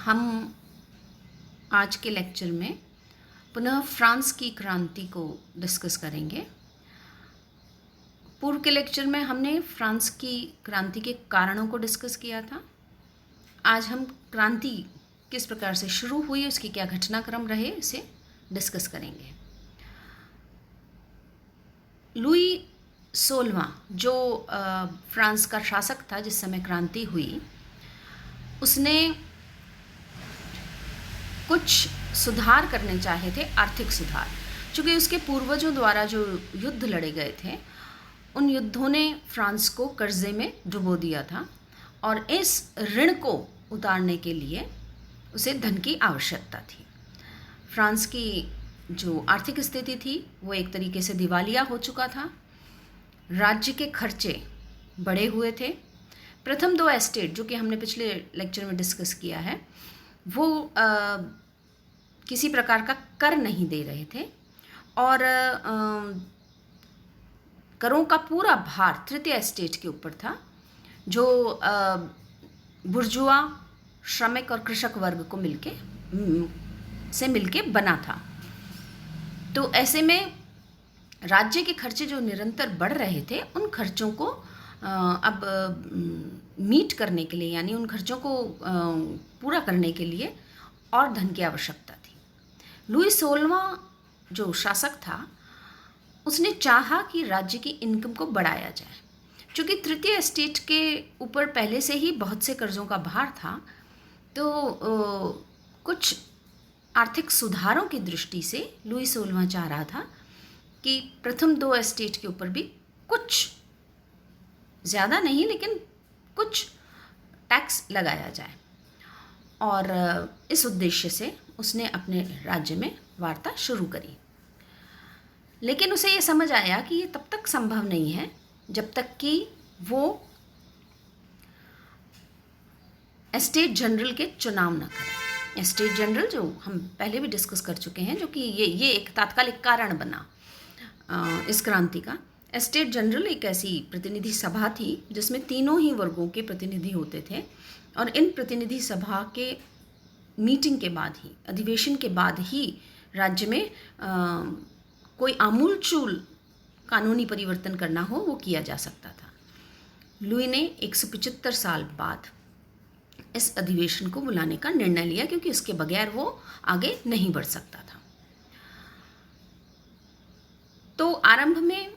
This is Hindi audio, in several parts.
हम आज के लेक्चर में पुनः फ्रांस की क्रांति को डिस्कस करेंगे। पूर्व के लेक्चर में हमने फ्रांस की क्रांति के कारणों को डिस्कस किया था। आज हम क्रांति किस प्रकार से शुरू हुई, उसकी क्या घटनाक्रम रहे, इसे डिस्कस करेंगे। लुई 16वां जो फ्रांस का शासक था जिस समय क्रांति हुई, उसने कुछ सुधार करने चाहे थे, आर्थिक सुधार। चूँकि उसके पूर्वजों द्वारा जो युद्ध लड़े गए थे, उन युद्धों ने फ्रांस को कर्जे में डुबो दिया था और इस ऋण को उतारने के लिए उसे धन की आवश्यकता थी। फ्रांस की जो आर्थिक स्थिति थी वो एक तरीके से दिवालिया हो चुका था। राज्य के खर्चे बढ़े हुए थे। प्रथम दो एस्टेट जो कि हमने पिछले लेक्चर में डिस्कस किया है, वो किसी प्रकार का कर नहीं दे रहे थे और करों का पूरा भार तृतीय एस्टेट के ऊपर था, जो बुर्जुआ, श्रमिक और कृषक वर्ग को मिलके बना था। तो ऐसे में राज्य के खर्चे जो निरंतर बढ़ रहे थे, उन खर्चों को अब मीट करने के लिए, यानी उन खर्चों को पूरा करने के लिए और धन की आवश्यकता थी। लुई 16वां जो शासक था, उसने चाहा कि राज्य की इनकम को बढ़ाया जाए। चूँकि तृतीय एस्टेट के ऊपर पहले से ही बहुत से कर्ज़ों का भार था, तो कुछ आर्थिक सुधारों की दृष्टि से लुई 16वां चाह रहा था कि प्रथम दो एस्टेट के ऊपर भी कुछ, ज़्यादा नहीं लेकिन कुछ टैक्स लगाया जाए। और इस उद्देश्य से उसने अपने राज्य में वार्ता शुरू करी। लेकिन उसे ये समझ आया कि ये तब तक संभव नहीं है जब तक कि वो एस्टेट जनरल के चुनाव न करें। एस्टेट जनरल जो हम पहले भी डिस्कस कर चुके हैं, जो कि ये एक तात्कालिक कारण बना इस क्रांति का। एस्टेट जनरल एक ऐसी प्रतिनिधि सभा थी जिसमें तीनों ही वर्गों के प्रतिनिधि होते थे और इन प्रतिनिधि सभा के मीटिंग के बाद ही, अधिवेशन के बाद ही राज्य में कोई आमूलचूल कानूनी परिवर्तन करना हो वो किया जा सकता था। लुई ने 175 साल बाद इस अधिवेशन को बुलाने का निर्णय लिया, क्योंकि उसके बगैर वो आगे नहीं बढ़ सकता था। तो आरंभ में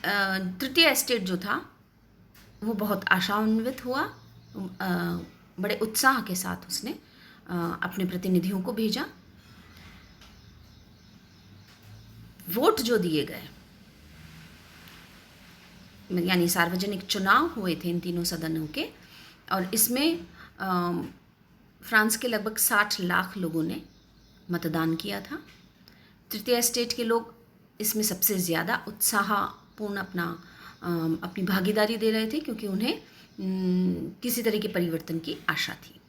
तृतीय एस्टेट जो था वो बहुत आशान्वित हुआ। बड़े उत्साह के साथ उसने अपने प्रतिनिधियों को भेजा। वोट जो दिए गए, यानी सार्वजनिक चुनाव हुए थे इन तीनों सदनों के, और इसमें फ्रांस के लगभग 60 लाख लोगों ने मतदान किया था। तृतीय एस्टेट के लोग इसमें सबसे ज़्यादा उत्साहपूर्ण अपनी भागीदारी दे रहे थे, क्योंकि उन्हें किसी तरह के परिवर्तन की आशा थी।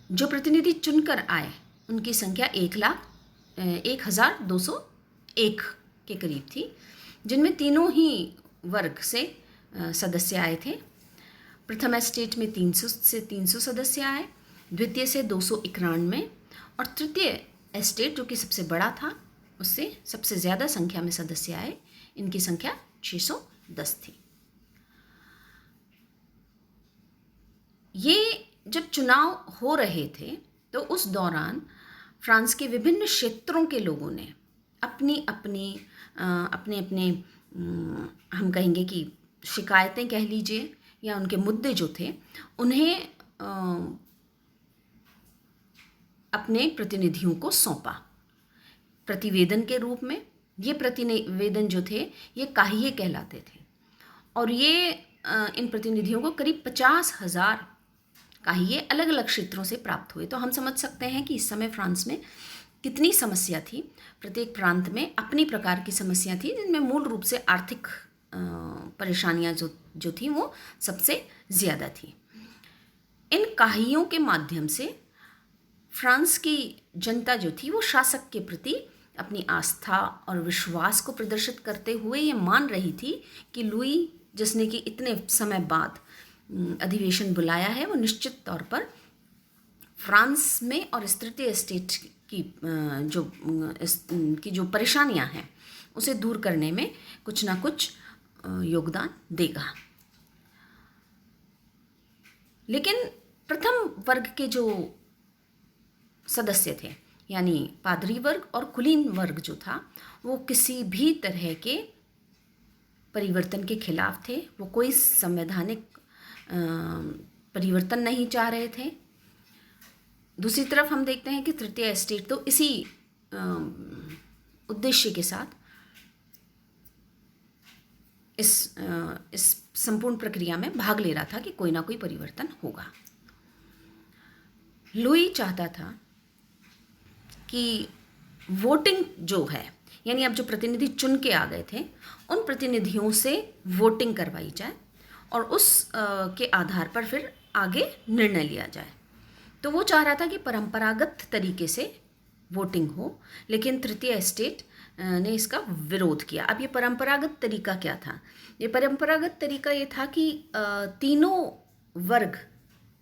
जो प्रतिनिधि चुनकर आए उनकी संख्या 1,0201 के करीब थी, जिनमें तीनों ही वर्ग से सदस्य आए थे। प्रथम एस्टेट में 300 से 300 सदस्य आए, द्वितीय से 291 और तृतीय एस्टेट जो कि सबसे बड़ा था, उससे सबसे ज़्यादा संख्या में सदस्य आए। इनकी संख्या 610 थी। ये जब चुनाव हो रहे थे तो उस दौरान फ्रांस के विभिन्न क्षेत्रों के लोगों ने अपने हम कहेंगे कि शिकायतें कह लीजिए, या उनके मुद्दे जो थे, उन्हें अपने प्रतिनिधियों को सौंपा प्रतिवेदन के रूप में। ये प्रतिवेदन जो थे ये काहिए कहलाते थे और ये इन प्रतिनिधियों को करीब 50,000 काहिए अलग अलग क्षेत्रों से प्राप्त हुए। तो हम समझ सकते हैं कि इस समय फ्रांस में कितनी समस्या थी। प्रत्येक प्रांत में अपनी प्रकार की समस्या थी, जिनमें मूल रूप से आर्थिक परेशानियां जो थी वो सबसे ज़्यादा थी। इन काहियों के माध्यम से फ्रांस की जनता जो थी वो शासक के प्रति अपनी आस्था और विश्वास को प्रदर्शित करते हुए ये मान रही थी कि लुई, जिसने कि इतने समय बाद अधिवेशन बुलाया है वो निश्चित तौर पर फ्रांस में और इस तृतीय एस्टेट की की जो परेशानियां हैं उसे दूर करने में कुछ ना कुछ योगदान देगा। लेकिन प्रथम वर्ग के जो सदस्य थे यानी पादरी वर्ग और कुलीन वर्ग जो था वो किसी भी तरह के परिवर्तन के खिलाफ थे। वो कोई संवैधानिक परिवर्तन नहीं चाह रहे थे। दूसरी तरफ हम देखते हैं कि तृतीय एस्टेट तो इसी उद्देश्य के साथ इस संपूर्ण प्रक्रिया में भाग ले रहा था कि कोई ना कोई परिवर्तन होगा। लुई चाहता था कि वोटिंग जो है यानी अब जो प्रतिनिधि चुन के आ गए थे उन प्रतिनिधियों से वोटिंग करवाई जाए और उस के आधार पर फिर आगे निर्णय लिया जाए। तो वो चाह रहा था कि परंपरागत तरीके से वोटिंग हो, लेकिन तृतीय एस्टेट ने इसका विरोध किया। अब ये परंपरागत तरीका क्या था? ये परंपरागत तरीका ये था कि तीनों वर्ग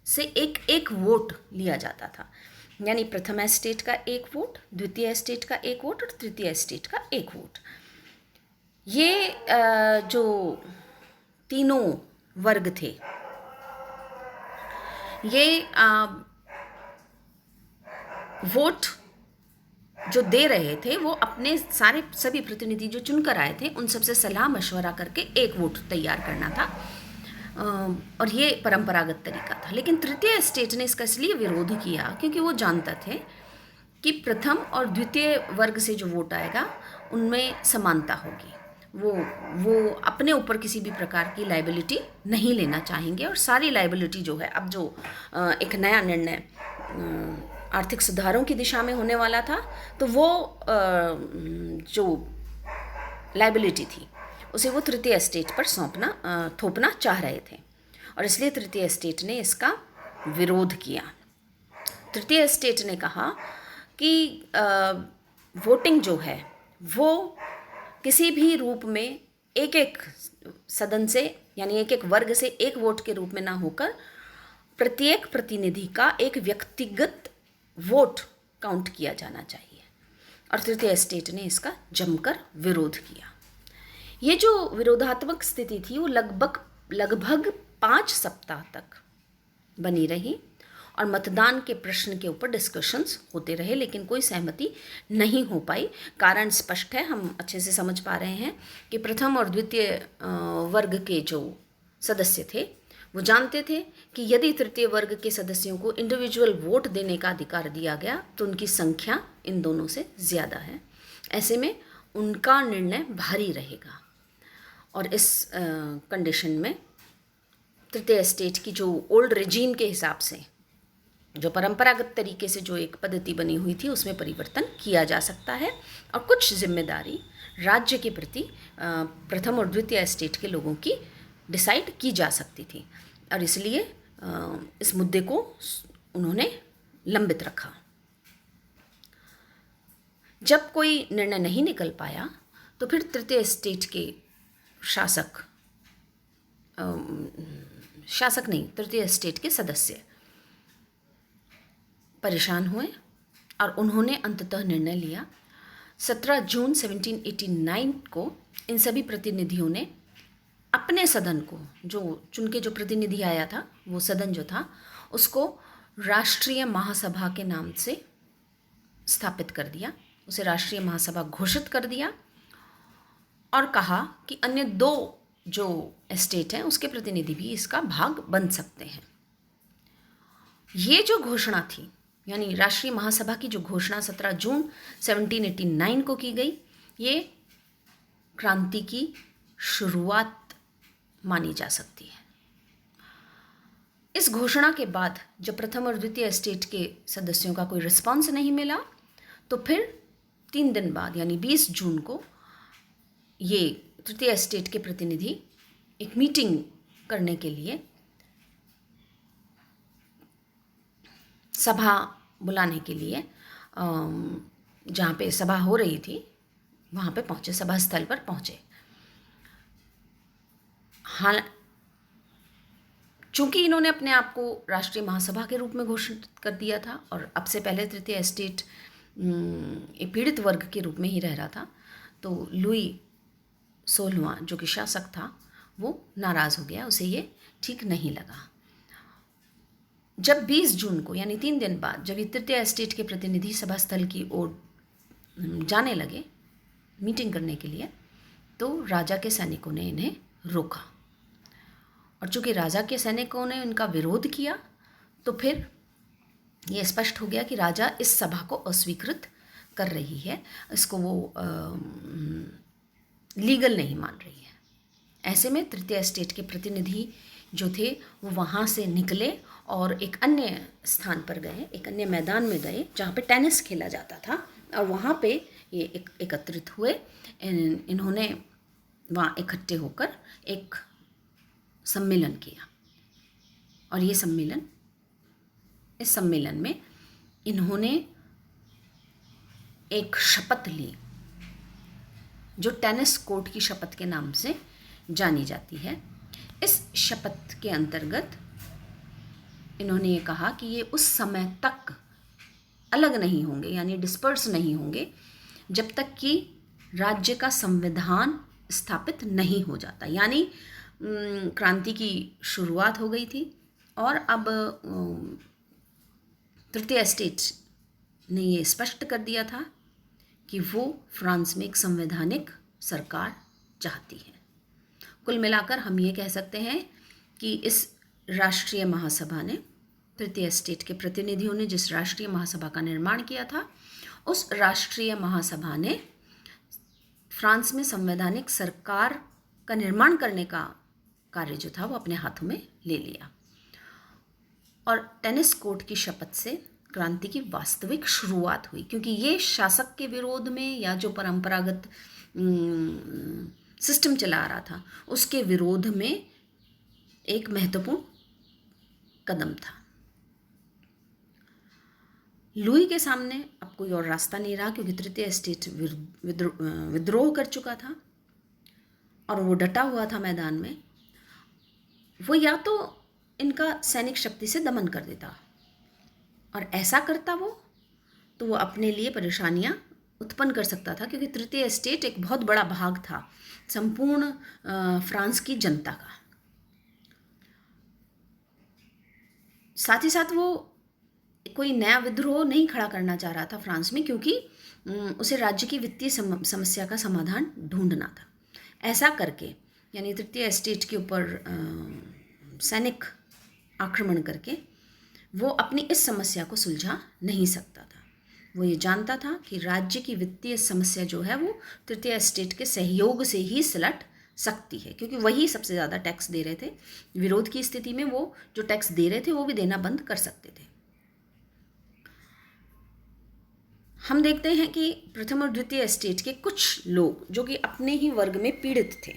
से एक एक वोट लिया जाता था, यानी प्रथम एस्टेट का एक वोट, द्वितीय एस्टेट का एक वोट और तृतीय एस्टेट का एक वोट। ये जो तीनों वर्ग थे ये वोट जो दे रहे थे वो अपने सभी प्रतिनिधि जो चुनकर आए थे उन सबसे सलाह मशवरा करके एक वोट तैयार करना था और ये परंपरागत तरीका था। लेकिन तृतीय एस्टेट ने इसका इसलिए विरोध किया क्योंकि वो जानता थे कि प्रथम और द्वितीय वर्ग से जो वोट आएगा उनमें समानता होगी। वो अपने ऊपर किसी भी प्रकार की लायबिलिटी नहीं लेना चाहेंगे और सारी लायबिलिटी जो है, अब जो एक नया निर्णय आर्थिक सुधारों की दिशा में होने वाला था तो वो जो लायबिलिटी थी उसे वो तृतीय एस्टेट पर थोपना चाह रहे थे और इसलिए तृतीय एस्टेट ने इसका विरोध किया। तृतीय एस्टेट ने कहा कि वोटिंग जो है वो किसी भी रूप में एक एक सदन से यानी एक एक वर्ग से एक वोट के रूप में ना होकर प्रत्येक प्रतिनिधि का एक व्यक्तिगत वोट काउंट किया जाना चाहिए और तृतीय एस्टेट ने इसका जमकर विरोध किया। ये जो विरोधात्मक स्थिति थी वो लगभग 5 सप्ताह तक बनी रही और मतदान के प्रश्न के ऊपर डिस्कशंस होते रहे, लेकिन कोई सहमति नहीं हो पाई। कारण स्पष्ट है, हम अच्छे से समझ पा रहे हैं कि प्रथम और द्वितीय वर्ग के जो सदस्य थे वो जानते थे कि यदि तृतीय वर्ग के सदस्यों को इंडिविजुअल वोट देने का अधिकार दिया गया तो उनकी संख्या इन दोनों से ज़्यादा है। ऐसे में उनका निर्णय भारी रहेगा और इस कंडीशन में तृतीय एस्टेट की जो ओल्ड रेजीम के हिसाब से जो परंपरागत तरीके से जो एक पद्धति बनी हुई थी उसमें परिवर्तन किया जा सकता है और कुछ जिम्मेदारी राज्य के प्रति प्रथम और द्वितीय एस्टेट के लोगों की डिसाइड की जा सकती थी और इसलिए इस मुद्दे को उन्होंने लंबित रखा। जब कोई निर्णय नहीं निकल पाया तो फिर तृतीय एस्टेट के तृतीय एस्टेट के सदस्य परेशान हुए और उन्होंने अंततः निर्णय लिया। 17 जून 1789 को इन सभी प्रतिनिधियों ने अपने सदन को, जो चुन के जो प्रतिनिधि आया था वो सदन जो था उसको राष्ट्रीय महासभा के नाम से स्थापित कर दिया, उसे राष्ट्रीय महासभा घोषित कर दिया और कहा कि अन्य 2 जो एस्टेट हैं उसके प्रतिनिधि भी इसका भाग बन सकते हैं। ये जो घोषणा थी यानी राष्ट्रीय महासभा की जो घोषणा 17 जून 1789 को की गई, ये क्रांति की शुरुआत मानी जा सकती है। इस घोषणा के बाद जब प्रथम और द्वितीय एस्टेट के सदस्यों का कोई रिस्पांस नहीं मिला तो फिर 3 दिन बाद यानी 20 जून को ये तृतीय एस्टेट के प्रतिनिधि एक मीटिंग करने के लिए सभा बुलाने के लिए जहाँ पे सभा हो रही थी वहाँ पे पहुँचे, सभा स्थल पर पहुँचे। हाँ, चूंकि इन्होंने अपने आप को राष्ट्रीय महासभा के रूप में घोषित कर दिया था और अब से पहले तृतीय एस्टेट एक पीड़ित वर्ग के रूप में ही रह रहा था, तो लुई 16वां जो कि शासक था वो नाराज़ हो गया, उसे ये ठीक नहीं लगा। जब 20 जून को यानी 3 दिन बाद जब ये तृतीय एस्टेट के प्रतिनिधि सभा स्थल की ओर जाने लगे मीटिंग करने के लिए, तो राजा के सैनिकों ने इन्हें रोका। और चूंकि राजा के सैनिकों ने इनका विरोध किया तो फिर ये स्पष्ट हो गया कि राजा इस सभा को अस्वीकृत कर रही है, इसको वो लीगल नहीं मान रही है। ऐसे में तृतीय एस्टेट के प्रतिनिधि जो थे वो वहाँ से निकले और एक अन्य स्थान पर गए, एक अन्य मैदान में गए जहाँ पे टेनिस खेला जाता था, और वहाँ पे ये एकत्रित हुए। इन्होंने वहाँ इकट्ठे होकर एक सम्मेलन किया, और ये सम्मेलन, इस सम्मेलन में इन्होंने एक शपथ ली जो टेनिस कोर्ट की शपथ के नाम से जानी जाती है। इस शपथ के अंतर्गत इन्होंने ये कहा कि ये उस समय तक अलग नहीं होंगे, यानी डिस्पर्स नहीं होंगे, जब तक कि राज्य का संविधान स्थापित नहीं हो जाता। यानी क्रांति की शुरुआत हो गई थी और अब तृतीय एस्टेट ने ये स्पष्ट कर दिया था कि वो फ्रांस में एक संवैधानिक सरकार चाहती है। कुल मिलाकर हम ये कह सकते हैं कि इस राष्ट्रीय महासभा ने, तृतीय एस्टेट के प्रतिनिधियों ने जिस राष्ट्रीय महासभा का निर्माण किया था, उस राष्ट्रीय महासभा ने फ्रांस में संवैधानिक सरकार का निर्माण करने का कार्य जो था वो अपने हाथों में ले लिया। और टेनिस कोर्ट की शपथ से क्रांति की वास्तविक शुरुआत हुई, क्योंकि ये शासक के विरोध में या जो परंपरागत सिस्टम चला आ रहा था उसके विरोध में एक महत्वपूर्ण कदम था। लुई के सामने अब कोई और रास्ता नहीं रहा, क्योंकि तृतीय एस्टेट विद्रोह कर चुका था और वो डटा हुआ था मैदान में। वो या तो इनका सैनिक शक्ति से दमन कर देता, और ऐसा करता वो तो वो अपने लिए परेशानियां उत्पन्न कर सकता था, क्योंकि तृतीय एस्टेट एक बहुत बड़ा भाग था संपूर्ण फ्रांस की जनता का। साथ ही साथ वो कोई नया विद्रोह नहीं खड़ा करना चाह रहा था फ्रांस में, क्योंकि उसे राज्य की वित्तीय समस्या का समाधान ढूंढना था। ऐसा करके, यानी तृतीय एस्टेट के ऊपर सैनिक आक्रमण करके वो अपनी इस समस्या को सुलझा नहीं सकता था। वो ये जानता था कि राज्य की वित्तीय समस्या जो है वो तृतीय एस्टेट के सहयोग से ही सुलझ सकती है, क्योंकि वही सबसे ज़्यादा टैक्स दे रहे थे। विरोध की स्थिति में वो जो टैक्स दे रहे थे वो भी देना बंद कर सकते थे। हम देखते हैं कि प्रथम और द्वितीय एस्टेट के कुछ लोग जो कि अपने ही वर्ग में पीड़ित थे,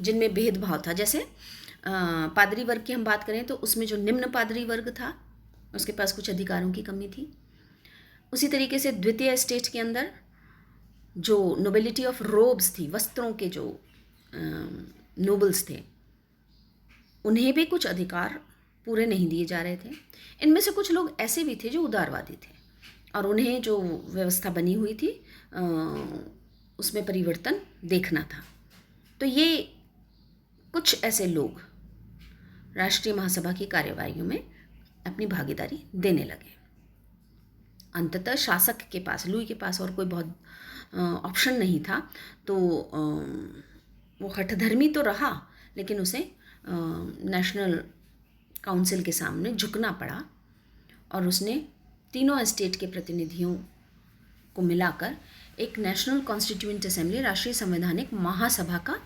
जिनमें भेदभाव था, जैसे पादरी वर्ग की हम बात करें तो उसमें जो निम्न पादरी वर्ग था उसके पास कुछ अधिकारों की कमी थी। उसी तरीके से द्वितीय एस्टेट के अंदर जो नोबिलिटी ऑफ रोब्स थी, वस्त्रों के जो नोबल्स थे, उन्हें भी कुछ अधिकार पूरे नहीं दिए जा रहे थे। इनमें से कुछ लोग ऐसे भी थे जो उदारवादी थे और उन्हें जो व्यवस्था बनी हुई थी उसमें परिवर्तन देखना था। तो ये कुछ ऐसे लोग राष्ट्रीय महासभा की कार्यवाहियों में अपनी भागीदारी देने लगे। अंततः शासक के पास, लुई के पास और कोई बहुत ऑप्शन नहीं था, तो वो हठधर्मी तो रहा, लेकिन उसे नेशनल काउंसिल के सामने झुकना पड़ा और उसने तीनों एस्टेट के प्रतिनिधियों को मिलाकर एक नेशनल कॉन्स्टिट्यूएंट असेंबली, राष्ट्रीय संवैधानिक महासभा का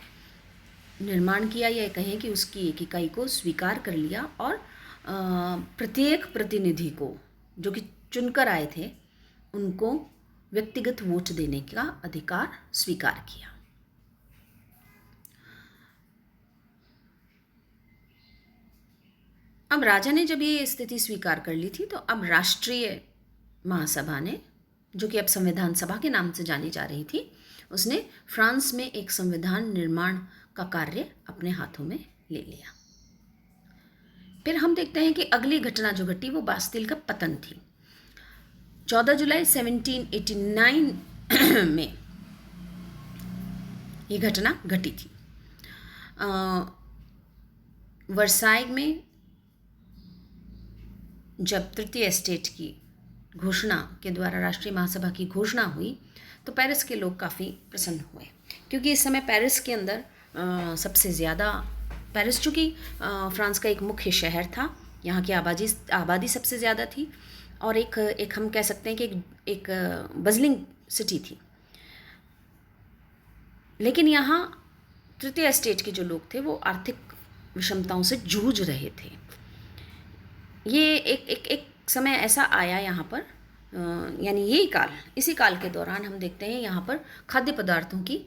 निर्माण किया, या कहें कि उसकी एक इकाई को स्वीकार कर लिया और प्रत्येक प्रतिनिधि को जो कि चुनकर आए थे उनको व्यक्तिगत वोट देने का अधिकार स्वीकार किया। अब राजा ने जब ये स्थिति स्वीकार कर ली थी तो अब राष्ट्रीय महासभा ने, जो कि अब संविधान सभा के नाम से जानी जा रही थी, उसने फ्रांस में एक संविधान निर्माण का कार्य अपने हाथों में ले लिया। फिर हम देखते हैं कि अगली घटना जो घटी वो बास्तिल का पतन थी। 14 जुलाई 1789 में ये घटना घटी थी। वर्साई में जब तृतीय एस्टेट की घोषणा के द्वारा राष्ट्रीय महासभा की घोषणा हुई तो पेरिस के लोग काफ़ी प्रसन्न हुए, क्योंकि इस समय पेरिस के अंदर सबसे ज़्यादा, पेरिस चूँकि फ्रांस का एक मुख्य शहर था, यहाँ की आबादी सबसे ज़्यादा थी और एक हम कह सकते हैं कि एक बजलिंग सिटी थी। लेकिन यहाँ तृतीय एस्टेट के जो लोग थे वो आर्थिक विषमताओं से जूझ रहे थे। ये एक समय ऐसा आया यहाँ पर, यानी यही काल, इसी काल के दौरान हम देखते हैं यहाँ पर खाद्य पदार्थों की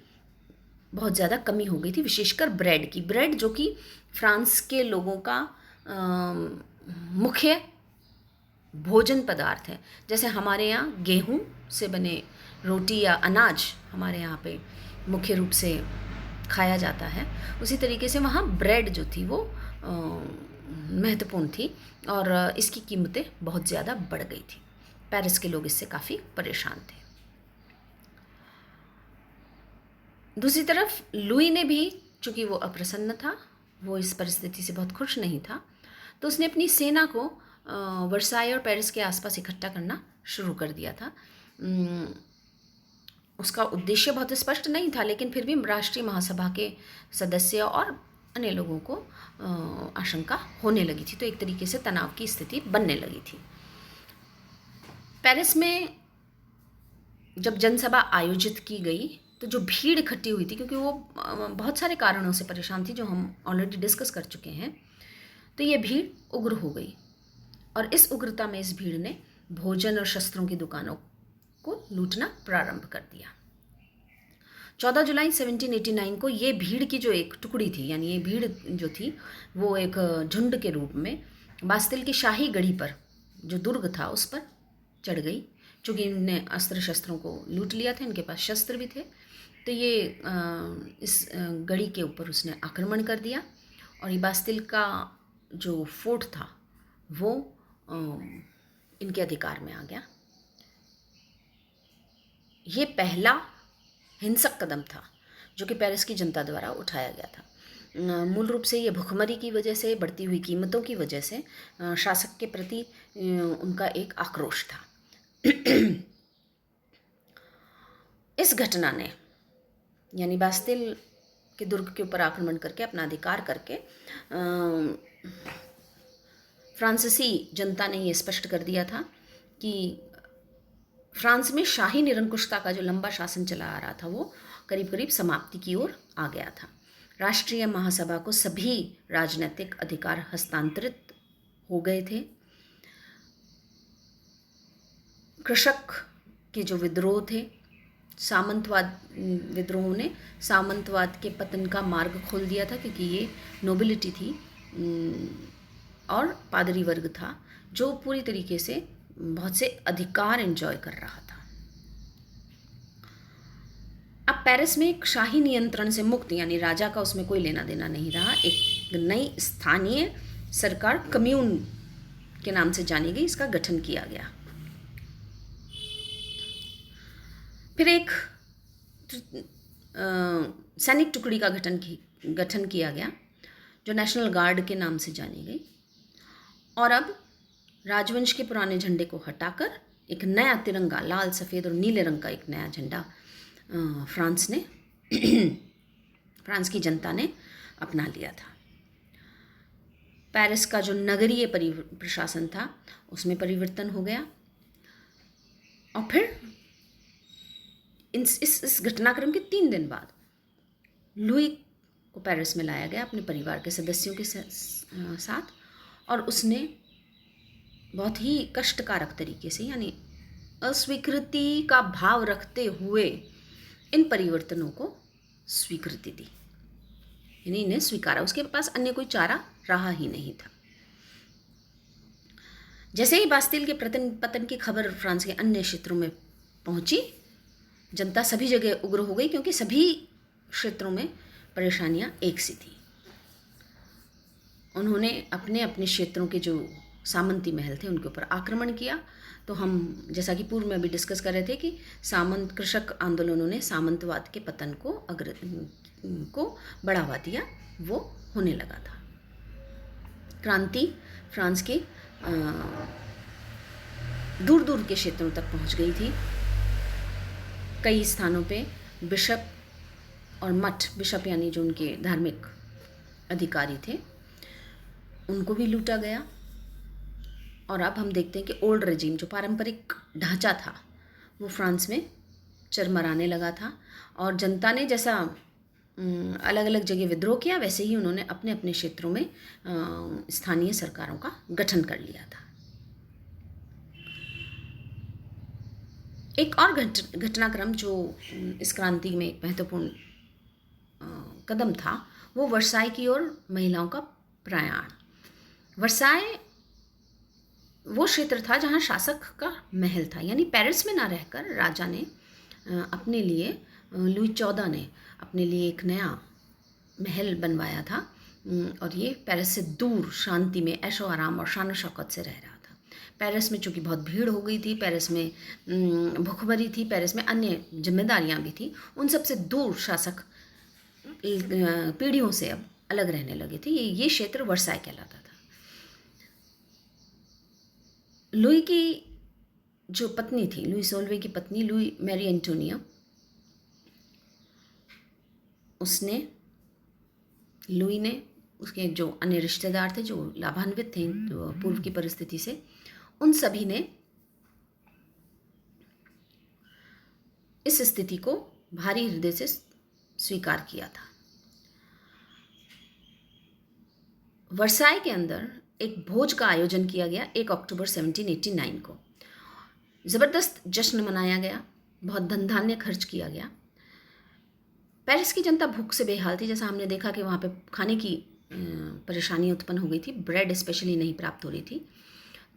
बहुत ज़्यादा कमी हो गई थी, विशेषकर ब्रेड की। ब्रेड जो कि फ्रांस के लोगों का मुख्य भोजन पदार्थ है। जैसे हमारे यहाँ गेहूँ से बने रोटी या अनाज हमारे यहाँ पे मुख्य रूप से खाया जाता है, उसी तरीके से वहाँ ब्रेड जो थी वो महत्वपूर्ण थी और इसकी कीमतें बहुत ज़्यादा बढ़ गई थी। पेरिस के लोग इससे काफ़ी परेशान थे। दूसरी तरफ लुई ने भी, चूँकि वो अप्रसन्न था, वो इस परिस्थिति से बहुत खुश नहीं था, तो उसने अपनी सेना को वर्साई और पेरिस के आसपास इकट्ठा करना शुरू कर दिया था। उसका उद्देश्य बहुत स्पष्ट नहीं था, लेकिन फिर भी राष्ट्रीय महासभा के सदस्य और अन्य लोगों को आशंका होने लगी थी, तो एक तरीके से तनाव की स्थिति बनने लगी थी। पेरिस में जब जनसभा आयोजित की गई तो जो भीड़ इकट्ठी हुई थी, क्योंकि वो बहुत सारे कारणों से परेशान थी जो हम ऑलरेडी डिस्कस कर चुके हैं, तो ये भीड़ उग्र हो गई और इस उग्रता में इस भीड़ ने भोजन और शस्त्रों की दुकानों को लूटना प्रारंभ कर दिया। 14 जुलाई 1789 को ये भीड़ की जो एक टुकड़ी थी, यानी ये भीड़ जो थी वो एक झुंड के रूप में बास्तिल की शाही गढ़ी पर, जो दुर्ग था, उस पर चढ़ गई। चूँकि इनने अस्त्र शस्त्रों को लूट लिया था, इनके पास शस्त्र भी थे, तो ये इस गढ़ी के ऊपर उसने आक्रमण कर दिया और ये बास्तिल का जो फोर्ट था वो इनके अधिकार में आ गया। ये पहला हिंसक कदम था जो कि पेरिस की जनता द्वारा उठाया गया था। मूल रूप से ये भुखमरी की वजह से, बढ़ती हुई कीमतों की वजह से शासक के प्रति उनका एक आक्रोश था। इस घटना ने, यानी बास्तिल के दुर्ग के ऊपर आक्रमण करके अपना अधिकार करके फ्रांसीसी जनता ने ये स्पष्ट कर दिया था कि फ्रांस में शाही निरंकुशता का जो लंबा शासन चला आ रहा था वो करीब करीब समाप्ति की ओर आ गया था। राष्ट्रीय महासभा को सभी राजनीतिक अधिकार हस्तांतरित हो गए थे। कृषक के जो विद्रोह थे, सामंतवाद विद्रोहों ने सामंतवाद के पतन का मार्ग खोल दिया था, क्योंकि ये नोबिलिटी थी और पादरी वर्ग था जो पूरी तरीके से बहुत से अधिकार एंजॉय कर रहा था। अब पेरिस में एक शाही नियंत्रण से मुक्त, यानी राजा का उसमें कोई लेना देना नहीं रहा, एक नई स्थानीय सरकार कम्यून के नाम से जानी गई, इसका गठन किया गया। फिर एक सैनिक टुकड़ी का गठन किया गया जो नेशनल गार्ड के नाम से जानी गई, और अब राजवंश के पुराने झंडे को हटाकर एक नया तिरंगा, लाल सफ़ेद और नीले रंग का एक नया झंडा फ्रांस की जनता ने अपना लिया था। पेरिस का जो नगरीय प्रशासन था उसमें परिवर्तन हो गया और फिर इस घटनाक्रम के 3 दिन बाद लुई को पेरिस में लाया गया अपने परिवार के सदस्यों के साथ, और उसने बहुत ही कष्टकारक तरीके से, यानी अस्वीकृति का भाव रखते हुए इन परिवर्तनों को स्वीकृति दी, यानी इन्हें स्वीकारा। उसके पास अन्य कोई चारा रहा ही नहीं था। जैसे ही बास्तिल के पतन की खबर फ्रांस के अन्य क्षेत्रों में पहुंची, जनता सभी जगह उग्र हो गई, क्योंकि सभी क्षेत्रों में परेशानियां एक सी थी। उन्होंने अपने अपने क्षेत्रों के जो सामंती महल थे उनके ऊपर आक्रमण किया। तो हम जैसा कि पूर्व में अभी डिस्कस कर रहे थे कि सामंत कृषक आंदोलनों ने सामंतवाद के पतन को बढ़ावा दिया, वो होने लगा था। क्रांति फ्रांस के दूर दूर के क्षेत्रों तक पहुंच गई थी। कई स्थानों पे बिशप और मठ, बिशप यानी जो उनके धार्मिक अधिकारी थे, उनको भी लूटा गया। और अब हम देखते हैं कि ओल्ड रेजिम, जो पारंपरिक ढांचा था, वो फ्रांस में चरमराने लगा था। और जनता ने जैसा अलग अलग जगह विद्रोह किया, वैसे ही उन्होंने अपने अपने क्षेत्रों में स्थानीय सरकारों का गठन कर लिया था। एक और घटनाक्रम जो इस क्रांति में एक महत्वपूर्ण कदम था, वो वर्साई की ओर महिलाओं का प्रयाण। वर्साई वो क्षेत्र था जहाँ शासक का महल था, यानी पेरिस में ना रहकर राजा ने अपने लिए, लुई 14 ने अपने लिए एक नया महल बनवाया था। और ये पेरिस से दूर शांति में ऐशो आराम और शान शौकत से रह रहा था। पेरिस में चूँकि बहुत भीड़ हो गई थी, पेरिस में भूखमरी थी, पेरिस में अन्य जिम्मेदारियां भी थी, उन सबसे दूर शासक पीढ़ियों से अब अलग रहने लगे थे। ये क्षेत्र वर्साई कहलाता था। लुई की जो पत्नी थी, लुई 16वें की पत्नी लुई मैरी एंटोनिया, लुई ने, उसके जो अन्य रिश्तेदार थे जो लाभान्वित थे पूर्व की परिस्थिति से, उन सभी ने इस स्थिति को भारी हृदय से स्वीकार किया था। वर्साई के अंदर एक भोज का आयोजन किया गया 1 अक्टूबर 1789 को। ज़बरदस्त जश्न मनाया गया, बहुत धन धान्य खर्च किया गया। पेरिस की जनता भूख से बेहाल थी। जैसा हमने देखा कि वहाँ पे खाने की परेशानी उत्पन्न हो गई थी, ब्रेड स्पेशली नहीं प्राप्त हो रही थी।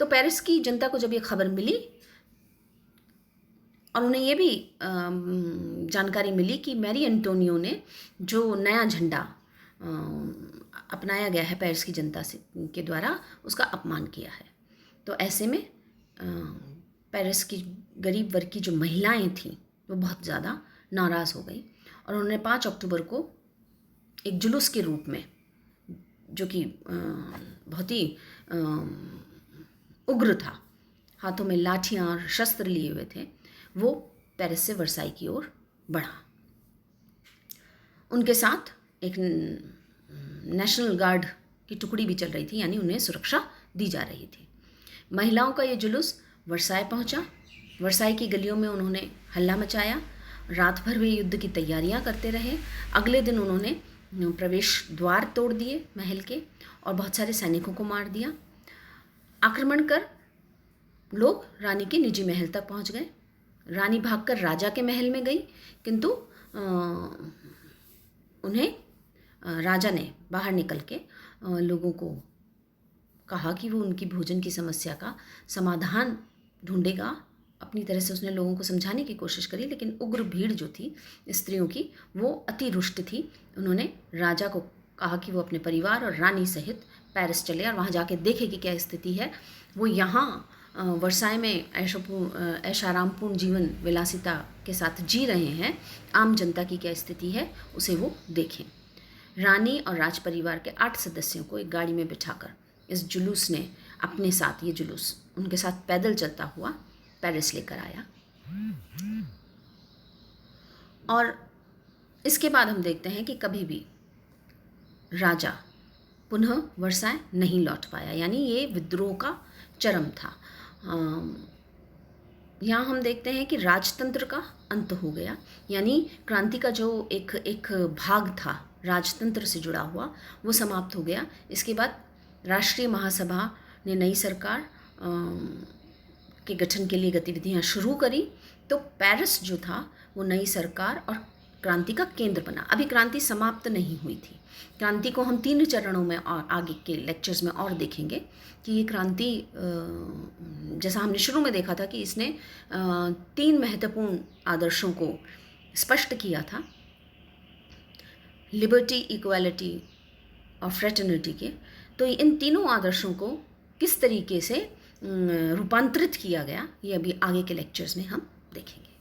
तो पेरिस की जनता को जब ये खबर मिली और उन्हें ये भी जानकारी मिली कि मैरी एंटोनियो ने जो नया झंडा अपनाया गया है पेरिस की जनता से के द्वारा, उसका अपमान किया है, तो ऐसे में पेरिस की गरीब वर्ग की जो महिलाएं थीं वो बहुत ज़्यादा नाराज़ हो गई और उन्होंने 5 अक्टूबर को एक जुलूस के रूप में, जो कि बहुत ही उग्र था, हाथों में लाठियाँ और शस्त्र लिए हुए थे, वो पेरिस से वर्साई की ओर बढ़ा। उनके साथ एक नेशनल गार्ड की टुकड़ी भी चल रही थी, यानी उन्हें सुरक्षा दी जा रही थी। महिलाओं का ये जुलूस वर्साई पहुंचा। वर्साई की गलियों में उन्होंने हल्ला मचाया। रात भर वे युद्ध की तैयारियां करते रहे। अगले दिन उन्होंने प्रवेश द्वार तोड़ दिए महल के और बहुत सारे सैनिकों को मार दिया। आक्रमण कर लोग रानी के निजी महल तक पहुंच गए। रानी भागकर राजा के महल में गई, किंतु उन्हें राजा ने बाहर निकल के लोगों को कहा कि वो उनकी भोजन की समस्या का समाधान ढूंढेगा। अपनी तरह से उसने लोगों को समझाने की कोशिश करी, लेकिन उग्र भीड़ जो थी स्त्रियों की वो अति रुष्ट थी। उन्होंने राजा को कहा कि वो अपने परिवार और रानी सहित पेरिस चले और वहाँ जाके देखे कि क्या स्थिति है। वो यहाँ वर्साई में ऐशारामपूर्ण जीवन विलासिता के साथ जी रहे हैं, आम जनता की क्या स्थिति है उसे वो देखें। रानी और राज परिवार के 8 सदस्यों को एक गाड़ी में बिठाकर इस जुलूस ने अपने साथ, ये जुलूस उनके साथ पैदल चलता हुआ पेरिस लेकर आया। और इसके बाद हम देखते हैं कि कभी भी राजा पुनः वर्साई नहीं लौट पाया, यानी ये विद्रोह का चरम था। यहाँ हम देखते हैं कि राजतंत्र का अंत हो गया, यानी क्रांति का जो एक भाग था राजतंत्र से जुड़ा हुआ वो समाप्त हो गया। इसके बाद राष्ट्रीय महासभा ने नई सरकार के गठन के लिए गतिविधियाँ शुरू करी। तो पेरिस जो था वो नई सरकार और क्रांति का केंद्र बना। अभी क्रांति समाप्त नहीं हुई थी। क्रांति को हम 3 चरणों में और आगे के लेक्चर्स में और देखेंगे कि ये क्रांति, जैसा हमने शुरू में देखा था कि इसने 3 महत्वपूर्ण आदर्शों को स्पष्ट किया था, लिबर्टी, इक्वालिटी और फ्रेटर्निटी के। तो इन तीनों आदर्शों को किस तरीके से रूपांतरित किया गया, ये अभी आगे के लेक्चर्स में हम देखेंगे।